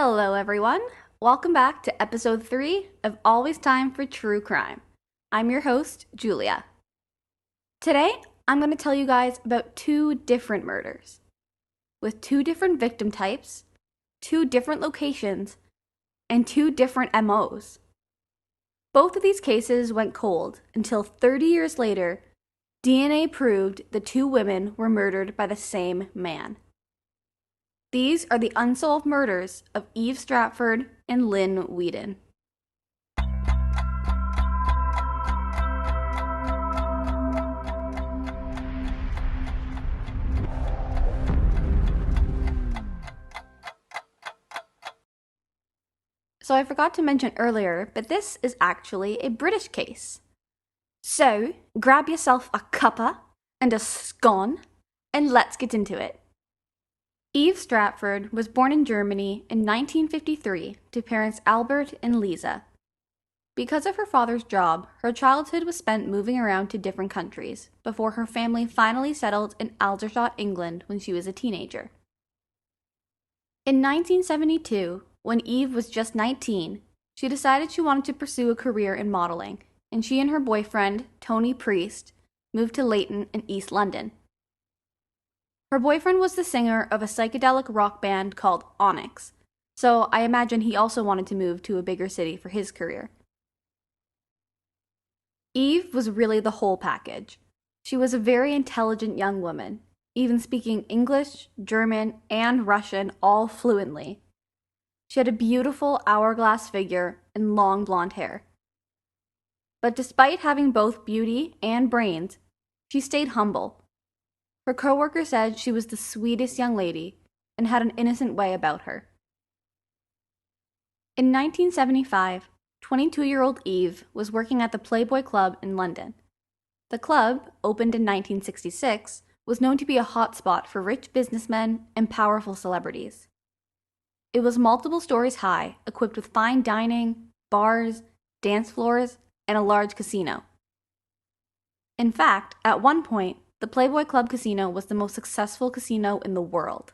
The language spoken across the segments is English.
Hello, everyone. Welcome back to episode 3 of Always Time for True Crime. I'm your host, Julia. Today, I'm going to tell you guys about 2 different murders with 2 different victim types, 2 different locations, and 2 different MOs. Both of these cases went cold until 30 years later, DNA proved the 2 women were murdered by the same man. These are the unsolved murders of Eve Stratford and Lynne Weedon. So I forgot to mention earlier, but this is actually a British case. So grab yourself a cuppa and a scone, and let's get into it. Eve Stratford was born in Germany in 1953 to parents Albert and Lisa. Because of her father's job, her childhood was spent moving around to different countries before her family finally settled in Aldershot, England when she was a teenager. In 1972, when Eve was just 19, she decided she wanted to pursue a career in modeling, and she and her boyfriend, Tony Priest, moved to Leyton in East London. Her boyfriend was the singer of a psychedelic rock band called Onyx, so I imagine he also wanted to move to a bigger city for his career. Eve was really the whole package. She was a very intelligent young woman, even speaking English, German, and Russian all fluently. She had a beautiful hourglass figure and long blonde hair. But despite having both beauty and brains, she stayed humble. Her coworker said she was the sweetest young lady and had an innocent way about her. In 1975, 22-year-old Eve was working at the Playboy Club in London. The club, opened in 1966, was known to be a hotspot for rich businessmen and powerful celebrities. It was multiple stories high, equipped with fine dining, bars, dance floors, and a large casino. In fact, at one point, the Playboy Club Casino was the most successful casino in the world.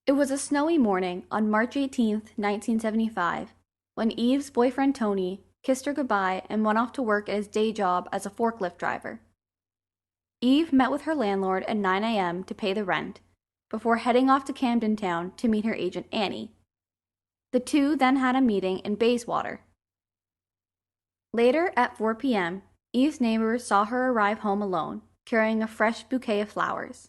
It was a snowy morning on March 18, 1975, when Eve's boyfriend Tony kissed her goodbye and went off to work at his day job as a forklift driver. Eve met with her landlord at 9 a.m. to pay the rent, before heading off to Camden Town to meet her agent Annie. The two then had a meeting in Bayswater. Later, at 4 p.m., Eve's neighbors saw her arrive home alone, carrying a fresh bouquet of flowers.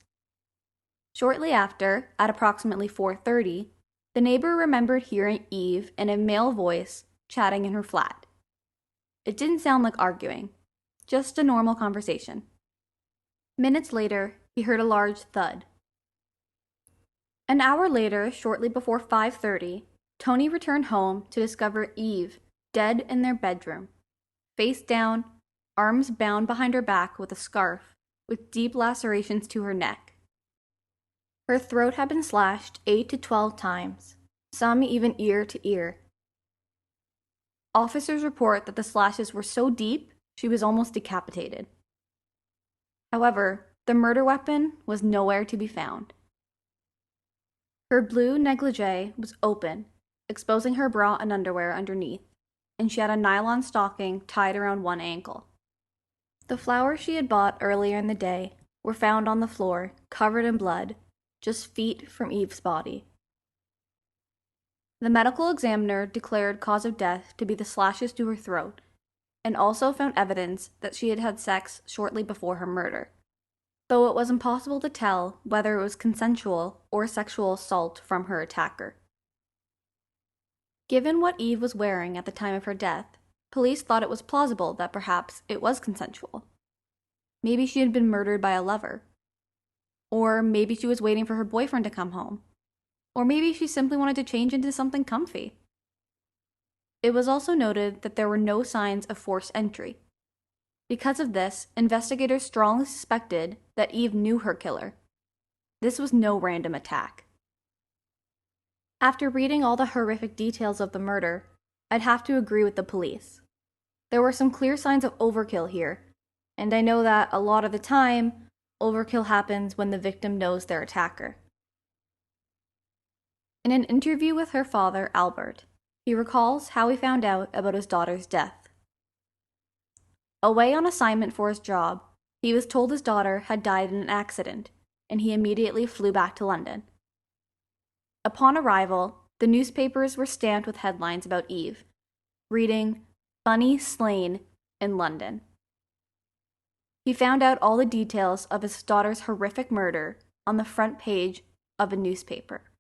Shortly after, at approximately 4:30, the neighbor remembered hearing Eve in a male voice chatting in her flat. It didn't sound like arguing, just a normal conversation. Minutes later, he heard a large thud. An hour later, shortly before 5:30, Tony returned home to discover Eve dead in their bedroom, face down, arms bound behind her back with a scarf, with deep lacerations to her neck. Her throat had been slashed 8 to 12 times, some even ear to ear. Officers report that the slashes were so deep, she was almost decapitated. However, the murder weapon was nowhere to be found. Her blue negligee was open, exposing her bra and underwear underneath, and she had a nylon stocking tied around one ankle. The flowers she had bought earlier in the day were found on the floor, covered in blood, just feet from Eve's body. The medical examiner declared cause of death to be the slashes to her throat, and also found evidence that she had had sex shortly before her murder, though it was impossible to tell whether it was consensual or sexual assault from her attacker. Given what Eve was wearing at the time of her death, police thought it was plausible that perhaps it was consensual. Maybe she had been murdered by a lover. Or maybe she was waiting for her boyfriend to come home. Or maybe she simply wanted to change into something comfy. It was also noted that there were no signs of forced entry. Because of this, investigators strongly suspected that Eve knew her killer. This was no random attack. After reading all the horrific details of the murder, I'd have to agree with the police. There were some clear signs of overkill here, and I know that a lot of the time, overkill happens when the victim knows their attacker. In an interview with her father, Albert, he recalls how he found out about his daughter's death. Away on assignment for his job, he was told his daughter had died in an accident, and he immediately flew back to London. Upon arrival, the newspapers were stamped with headlines about Eve, reading, "Bunny slain in London." He found out all the details of his daughter's horrific murder on the front page of a newspaper.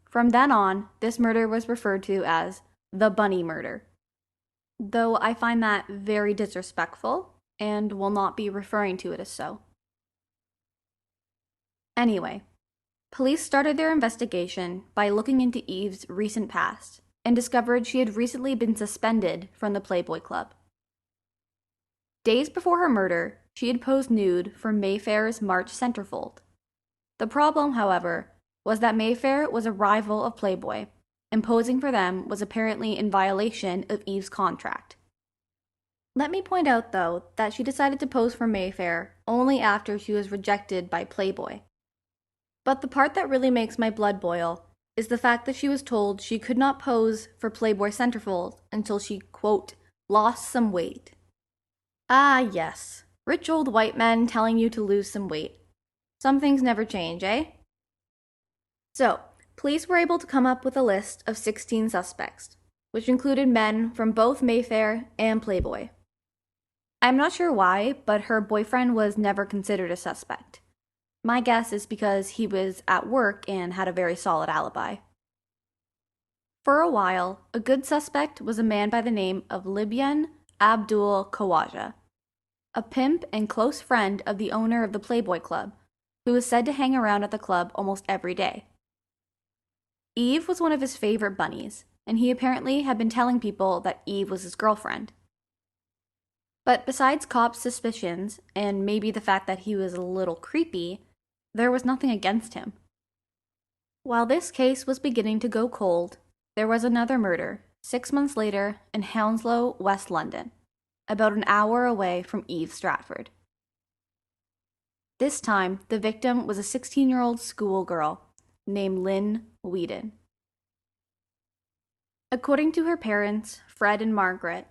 From then on, this murder was referred to as the Bunny murder, though I find that very disrespectful and will not be referring to it as so. Anyway, police started their investigation by looking into Eve's recent past and discovered she had recently been suspended from the Playboy Club. Days before her murder, she had posed nude for Mayfair's March centerfold. The problem, however, was that Mayfair was a rival of Playboy, and posing for them was apparently in violation of Eve's contract. Let me point out, though, that she decided to pose for Mayfair only after she was rejected by Playboy. But the part that really makes my blood boil is the fact that she was told she could not pose for Playboy centerfold until she, quote, lost some weight. Ah, yes, rich old white men telling you to lose some weight. Some things never change, eh? So, police were able to come up with a list of 16 suspects, which included men from both Mayfair and Playboy. I'm not sure why, but her boyfriend was never considered a suspect. My guess is because he was at work and had a very solid alibi. For a while, a good suspect was a man by the name of Libyan Abdul Khawaja, a pimp and close friend of the owner of the Playboy Club, who was said to hang around at the club almost every day. Eve was one of his favorite bunnies, and he apparently had been telling people that Eve was his girlfriend. But besides cops' suspicions, and maybe the fact that he was a little creepy, there was nothing against him. While this case was beginning to go cold, there was another murder, 6 months later, in Hounslow, West London, about an hour away from Eve Stratford. This time, the victim was a 16-year-old schoolgirl named Lynne Weedon. According to her parents, Fred and Margaret,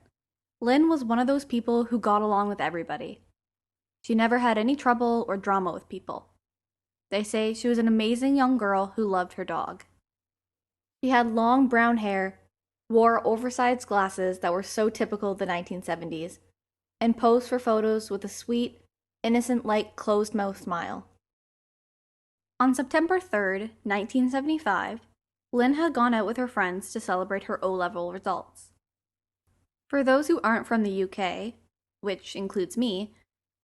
Lynne was one of those people who got along with everybody. She never had any trouble or drama with people. They say she was an amazing young girl who loved her dog. She had long brown hair, wore oversized glasses that were so typical of the 1970s, and posed for photos with a sweet, innocent-like closed-mouth smile. On September 3rd, 1975, Lynne had gone out with her friends to celebrate her O-level results. For those who aren't from the UK, which includes me,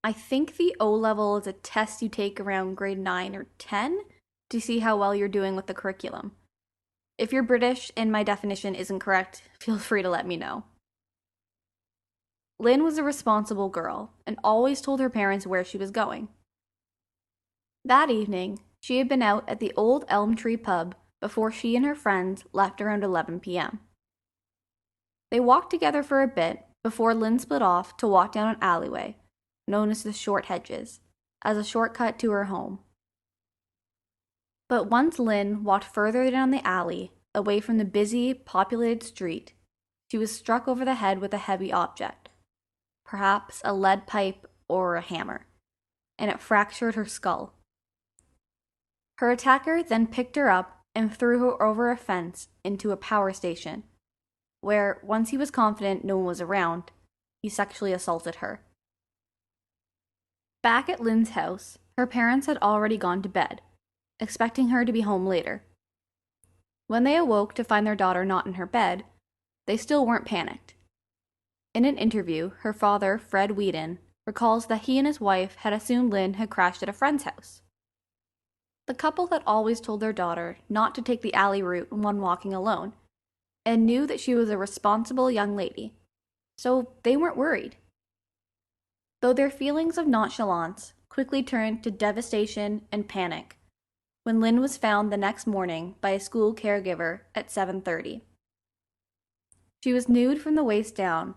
I think the O-level is a test you take around grade 9 or 10 to see how well you're doing with the curriculum. If you're British and my definition isn't correct, feel free to let me know. Lynne was a responsible girl and always told her parents where she was going. That evening, she had been out at the Old Elm Tree pub before she and her friends left around 11 p.m. They walked together for a bit before Lynne split off to walk down an alleyway, known as the Short Hedges, as a shortcut to her home. But once Lynne walked further down the alley, away from the busy, populated street, she was struck over the head with a heavy object, perhaps a lead pipe or a hammer, and it fractured her skull. Her attacker then picked her up and threw her over a fence into a power station, where, once he was confident no one was around, he sexually assaulted her. Back at Lynne's house, her parents had already gone to bed, expecting her to be home later. When they awoke to find their daughter not in her bed, they still weren't panicked. In an interview, her father, Fred Weedon, recalls that he and his wife had assumed Lynne had crashed at a friend's house. The couple had always told their daughter not to take the alley route when walking alone, and knew that she was a responsible young lady, so they weren't worried. Though their feelings of nonchalance quickly turned to devastation and panic when Lynne was found the next morning by a school caregiver at 7:30. She was nude from the waist down,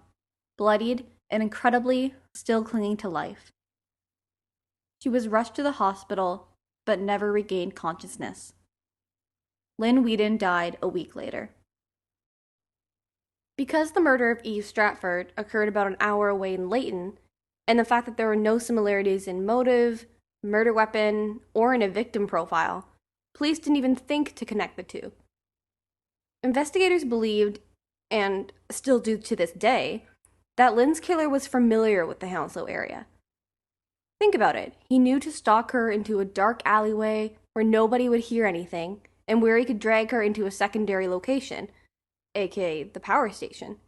bloodied and incredibly still clinging to life. She was rushed to the hospital but never regained consciousness. Lynne Weedon died a week later. Because the murder of Eve Stratford occurred about an hour away in Leighton, and the fact that there were no similarities in motive, murder weapon, or in a victim profile, police didn't even think to connect the two. Investigators believed, and still do to this day, that Lynne's killer was familiar with the Hounslow area. Think about it. He knew to stalk her into a dark alleyway where nobody would hear anything, and where he could drag her into a secondary location, aka the power station.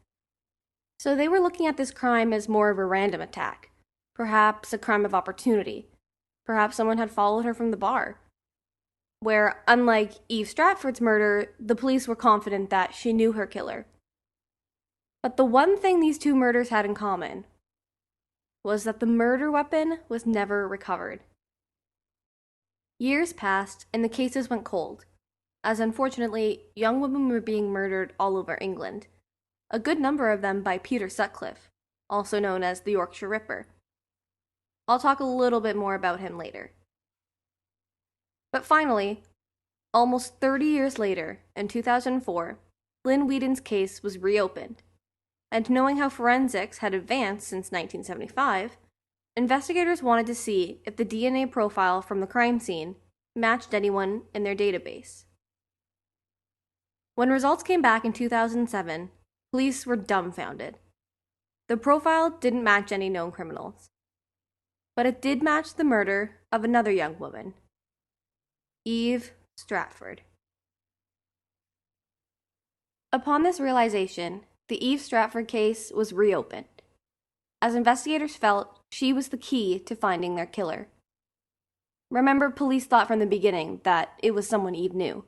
So they were looking at this crime as more of a random attack, perhaps a crime of opportunity. Perhaps someone had followed her from the bar. Where, unlike Eve Stratford's murder, the police were confident that she knew her killer. But the one thing these two murders had in common was that the murder weapon was never recovered. Years passed and the cases went cold, as unfortunately, young women were being murdered all over England, a good number of them by Peter Sutcliffe, also known as the Yorkshire Ripper. I'll talk a little bit more about him later. But finally, almost 30 years later, in 2004, Lynne Weedon's case was reopened. And knowing how forensics had advanced since 1975, investigators wanted to see if the DNA profile from the crime scene matched anyone in their database. When results came back in 2007, police were dumbfounded. The profile didn't match any known criminals, but it did match the murder of another young woman, Eve Stratford. Upon this realization, the Eve Stratford case was reopened, as investigators felt she was the key to finding their killer. Remember, police thought from the beginning that it was someone Eve knew.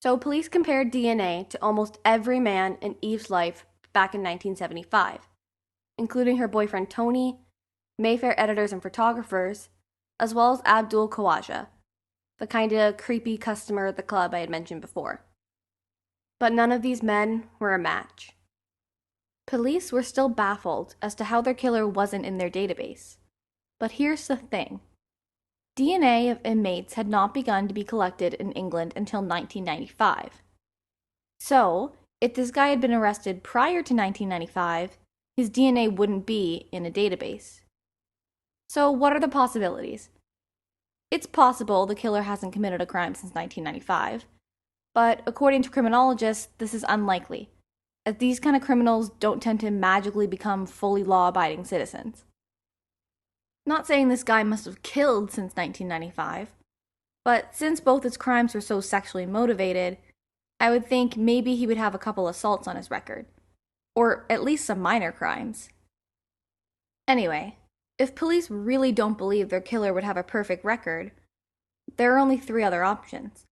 So police compared DNA to almost every man in Eve's life back in 1975, including her boyfriend Tony, Mayfair editors and photographers, as well as Abdul Khawaja, the kind of creepy customer at the club I had mentioned before. But none of these men were a match. Police were still baffled as to how their killer wasn't in their database. But here's the thing. DNA of inmates had not begun to be collected in England until 1995. So, if this guy had been arrested prior to 1995, his DNA wouldn't be in a database. So, what are the possibilities? It's possible the killer hasn't committed a crime since 1995, but according to criminologists, this is unlikely, as these kind of criminals don't tend to magically become fully law-abiding citizens. Not saying this guy must have killed since 1995, but since both his crimes were so sexually motivated, I would think maybe he would have a couple assaults on his record, or at least some minor crimes. Anyway, if police really don't believe their killer would have a perfect record, there are only 3 other options.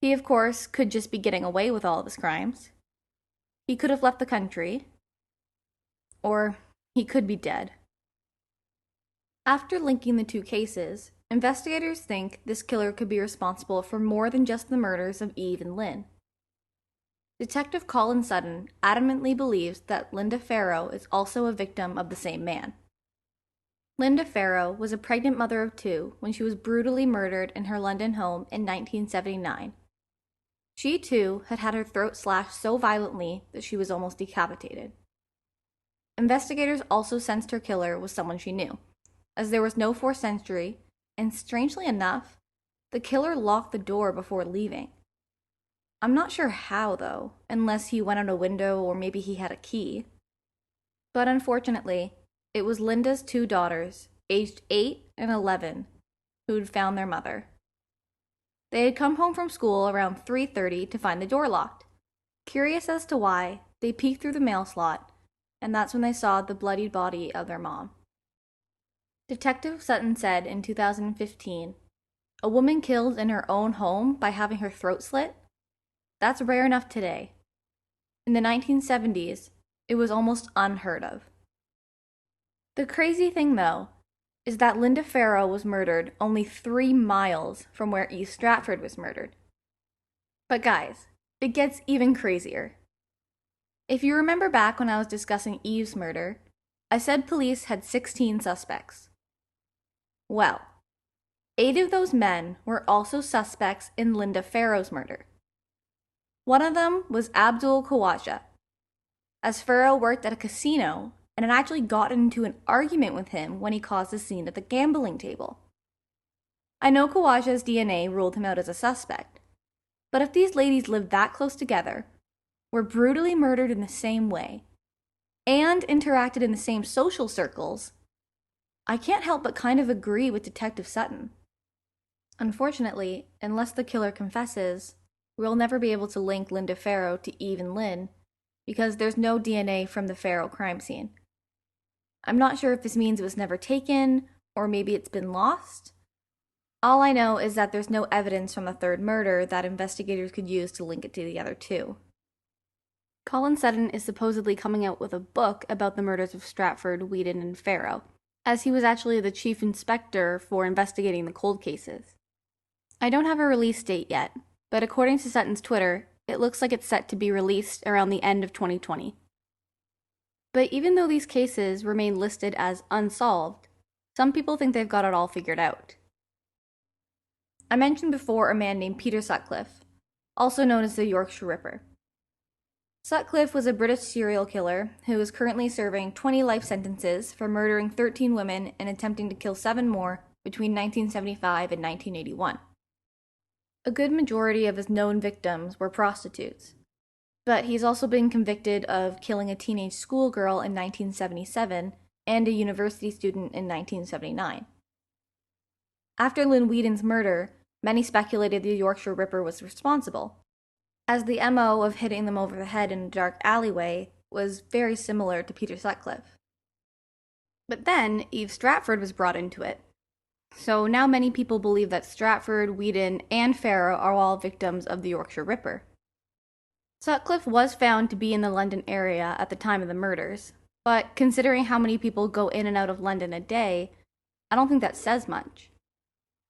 He, of course, could just be getting away with all of his crimes. He could have left the country. Or he could be dead. After linking the 2 cases, investigators think this killer could be responsible for more than just the murders of Eve and Lynne. Detective Colin Sutton adamantly believes that Linda Farrow is also a victim of the same man. Linda Farrow was a pregnant mother of 2 when she was brutally murdered in her London home in 1979. She, too, had had her throat slashed so violently that she was almost decapitated. Investigators also sensed her killer was someone she knew, as there was no forced entry, and strangely enough, the killer locked the door before leaving. I'm not sure how, though, unless he went out a window or maybe he had a key. But unfortunately, it was Linda's 2 daughters, aged 8 and 11, who'd found their mother. They had come home from school around 3:30 to find the door locked. Curious as to why, they peeked through the mail slot, and that's when they saw the bloodied body of their mom. Detective Sutton said in 2015, "A woman killed in her own home by having her throat slit? That's rare enough today. In the 1970s, it was almost unheard of." The crazy thing, though, is that Linda Farrow was murdered only 3 miles from where Eve Stratford was murdered. But guys, it gets even crazier. If you remember back when I was discussing Eve's murder, I said police had 16 suspects. Well, 8 of those men were also suspects in Linda Farrow's murder. One of them was Abdul Khawaja, as Farrow worked at a casino and had actually gotten into an argument with him when he caused a scene at the gambling table. I know Khawaja's DNA ruled him out as a suspect, but if these ladies lived that close together, were brutally murdered in the same way, and interacted in the same social circles, I can't help but kind of agree with Detective Sutton. Unfortunately, unless the killer confesses, we'll never be able to link Linda Farrow to Eve and Lynne, because there's no DNA from the Farrow crime scene. I'm not sure if this means it was never taken, or maybe it's been lost. All I know is that there's no evidence from the third murder that investigators could use to link it to the other two. Colin Sutton is supposedly coming out with a book about the murders of Stratford, Weedon, and Farrow, as he was actually the chief inspector for investigating the cold cases. I don't have a release date yet, but according to Sutton's Twitter, it looks like it's set to be released around the end of 2020. But even though these cases remain listed as unsolved, some people think they've got it all figured out. I mentioned before a man named Peter Sutcliffe, also known as the Yorkshire Ripper. Sutcliffe was a British serial killer who is currently serving 20 life sentences for murdering 13 women and attempting to kill 7 more between 1975 and 1981. A good majority of his known victims were prostitutes, but he's also been convicted of killing a teenage schoolgirl in 1977 and a university student in 1979. After Lynne Weedon's murder, many speculated the Yorkshire Ripper was responsible, as the MO of hitting them over the head in a dark alleyway was very similar to Peter Sutcliffe. But then Eve Stratford was brought into it. So now many people believe that Stratford, Weedon, and Farrow are all victims of the Yorkshire Ripper. Sutcliffe was found to be in the London area at the time of the murders, but considering how many people go in and out of London a day, I don't think that says much.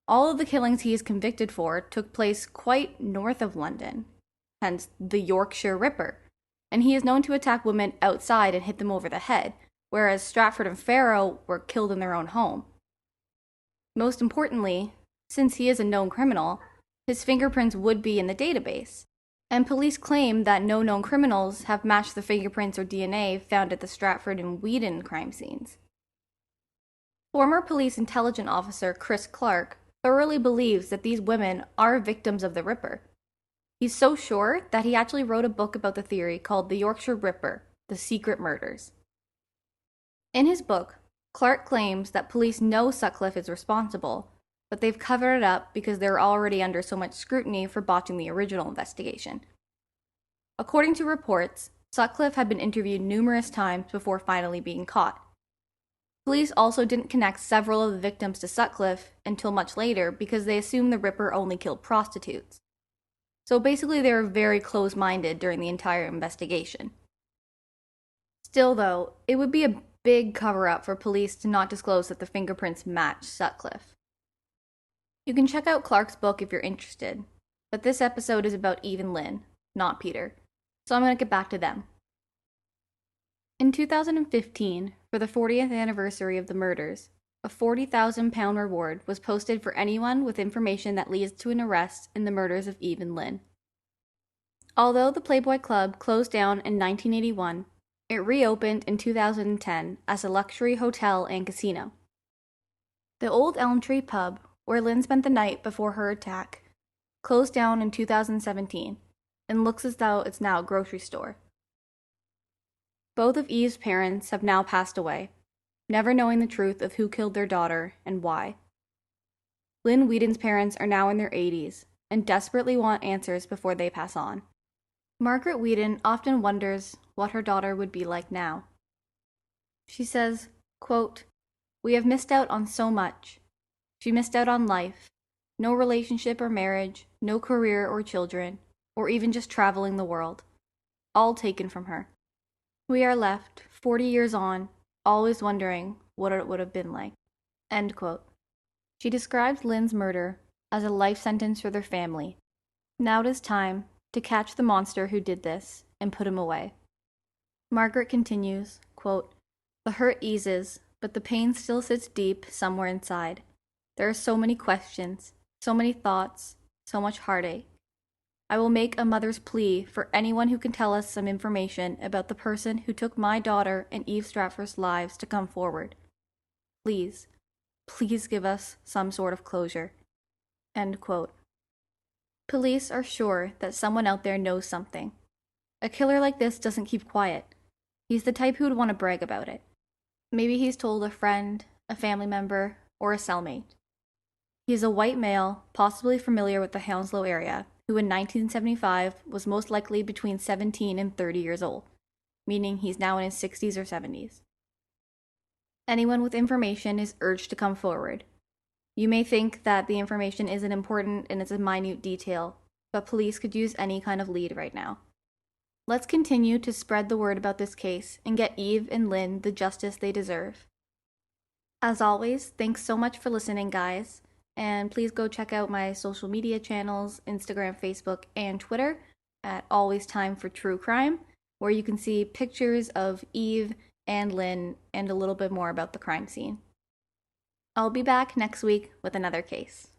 All of the killings he is convicted for took place quite north of London, hence the Yorkshire Ripper, and he is known to attack women outside and hit them over the head, whereas Stratford and Farrow were killed in their own home. Most importantly, since he is a known criminal, his fingerprints would be in the database, and police claim that no known criminals have matched the fingerprints or DNA found at the Stratford and Weedon crime scenes. Former police intelligence officer Chris Clark thoroughly believes that these women are victims of the Ripper. He's so sure that he actually wrote a book about the theory called The Yorkshire Ripper: The Secret Murders. In his book, Clark claims that police know Sutcliffe is responsible, but they've covered it up because they're already under so much scrutiny for botching the original investigation. According to reports, Sutcliffe had been interviewed numerous times before finally being caught. Police also didn't connect several of the victims to Sutcliffe until much later because they assumed the Ripper only killed prostitutes. So basically they were very close-minded during the entire investigation. Still though, it would be a big cover-up for police to not disclose that the fingerprints match Sutcliffe. You can check out Clark's book if you're interested, but this episode is about Eve and Lynne, not Peter, so I'm going to get back to them. In 2015, for the 40th anniversary of the murders, a £40,000 reward was posted for anyone with information that leads to an arrest in the murders of Eve and Lynne. Although the Playboy Club closed down in 1981, it reopened in 2010 as a luxury hotel and casino. The Old Elm Tree pub, where Lynne spent the night before her attack, closed down in 2017 and looks as though it's now a grocery store. Both of Eve's parents have now passed away, never knowing the truth of who killed their daughter and why. Lynne Weedon's parents are now in their 80s and desperately want answers before they pass on. Margaret Weedon often wonders what her daughter would be like now. She says, quote, "We have missed out on so much. She missed out on life, no relationship or marriage, no career or children, or even just traveling the world. All taken from her. We are left, 40 years on, always wondering what it would have been like." End quote. She describes Lynne's murder as a life sentence for their family. Now it is time to catch the monster who did this and put him away. Margaret continues, quote, "The hurt eases, but the pain still sits deep somewhere inside. There are so many questions, so many thoughts, so much heartache. I will make a mother's plea for anyone who can tell us some information about the person who took my daughter and Eve Stratford's lives to come forward. Please, please give us some sort of closure." End quote. Police are sure that someone out there knows something. A killer like this doesn't keep quiet. He's the type who would want to brag about it. Maybe he's told a friend, a family member, or a cellmate. He's a white male, possibly familiar with the Hounslow area, who in 1975 was most likely between 17 and 30 years old, meaning he's now in his 60s or 70s. Anyone with information is urged to come forward. You may think that the information isn't important and it's a minute detail, but police could use any kind of lead right now. Let's continue to spread the word about this case and get Eve and Lynne the justice they deserve. As always, thanks so much for listening, guys. And please go check out my social media channels, Instagram, Facebook, and Twitter at Always Time for True Crime, where you can see pictures of Eve and Lynne and a little bit more about the crime scene. I'll be back next week with another case.